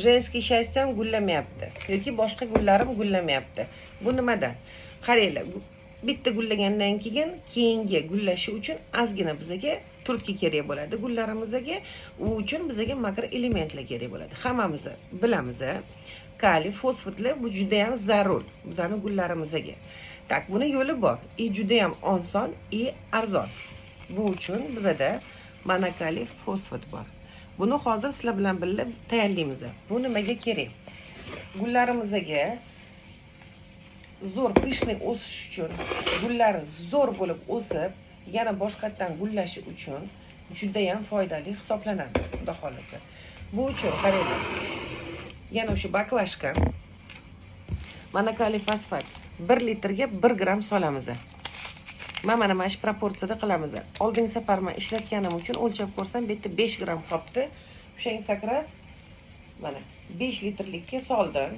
Женский shaysam gullamayapti yoki boshqa gullarim gullamayapti. Bu nimadan? Qaranglar, bitta gullagandan keyin keyingi gullashi uchun ozgina bizga turtki kerak bo'ladi. Gullarimizga u uchun bizga makro elementlar kerak bo'ladi. Hammamiz bilamiz, kaliy, fosfatlar bu juda ham zarur bizning gullarimizga. Tak, buni yo'li bor. Juda ham oson, arzon. Bu uchun bizda monokaliy fosfat bor. Buni hozir sizlar bilan birga tayyorlaymiz. Bu nimaga kerak? Gullarimizga zo'r pishni o'sish uchun, gullari zo'r bo'lib o'sib, yana boshqatdan gullashi uchun juda ham foydali hisoblanadi, xudo xolasa. Bu uchun qaranglar. Yana o'sha baklashka monokaliy fosfat 1 litrga 1 gram solamiz. Mana shu proporsiyada qilamiz. Oldingi safar men ishlatganim uchun o'lchab ko'rsam, bu yerda 5 gram qolibdi. O'shanga takras mana 5 litrlikka soldim.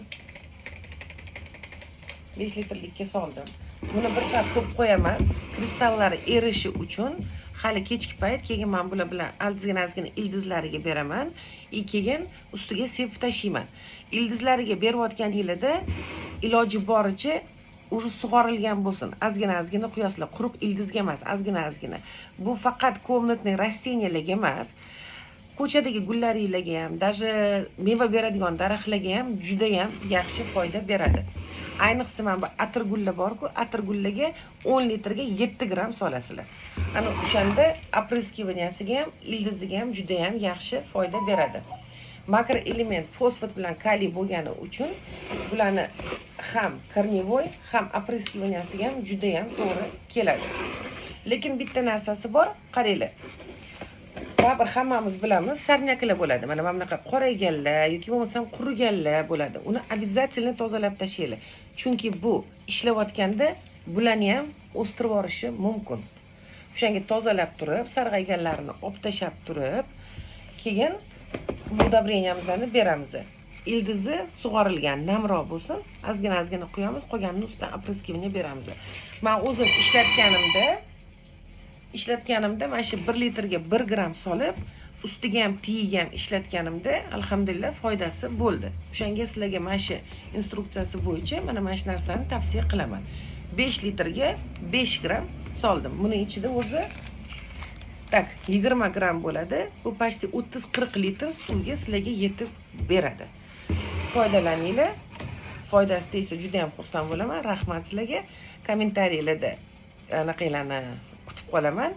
5 litrlikka soldim. Buni bir pas to'p qo'yaman. Kristallari erishi uchun hali kechki payt keyin men bular bilan ozgina ildizlariga beraman. Keyin ustiga sepib tashlayman. Ildizlariga berayotganingizda iloji boricha уже sug'orilgan bo'lsin. Ozgina quyasizlar, quruq ildizga emas, ozgina. Bu faqat komnatning rasteniyalarga emas, ko'chadagi gullaringlarga ham, даже meva beradigan daraxtlarga ham juda ham yaxshi foyda beradi. Ayniqsa mana bu atirgullar bor-ku, atirgullarga 10 litrga 7 gram solasizlar. Ana o'shanda opryskivaniyasiga ham, ildiziga ham juda ham yaxshi foyda beradi. Makro element fosfat bilan kaliy bo'lgani uchun bularni ham kornevoy, ham opryskivaniyasiga ham juda ham to'g'ri keladi. Lekin bitta narsasi bor, qaranglar. Baribir hammamiz bilamiz, sarnyaklar bo'ladi. Mana bunaqa qorayganlar yoki bo'lmasam quriganlar bo'ladi. Uni обязательно tozalab tashlaylik. Chunki bu ishlayotganda bularni ham o'stirib yuborishi mumkin. O'shanga tozalab turib, sarg'ayganlarini olib tashab turib, keyin udobreniyamizni beramiz. Ildizi sug'orilgan, namroq bo'lsin, ozgina quyamiz, qolganini ustidan opryskivaniya beramiz. Men o'zim ishlatganimda mana shu 1 litrga 1 gram solib, ustiga ham piyiga ham ishlatganimda alhamdulillah foydasi bo'ldi. O'shanga sizlarga mana shu instruksiyasi bo'yicha mana shu narsani tavsiya qilaman. 5 litrga 5 gram soldim. Buning ichida o'zi tak 20 gram bo'ladi. Bu почти 30-40 litr suvga sizlarga yetib beradi. Foydalaninglar. Foydasi tegsa juda ham xursand bo'laman. Rahmat sizlarga. Kommentariyalarda anaqalarni kutib qolaman.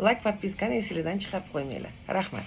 Like, podpiskani esingizdan chiqarib qo'ymanglar. Rahmat.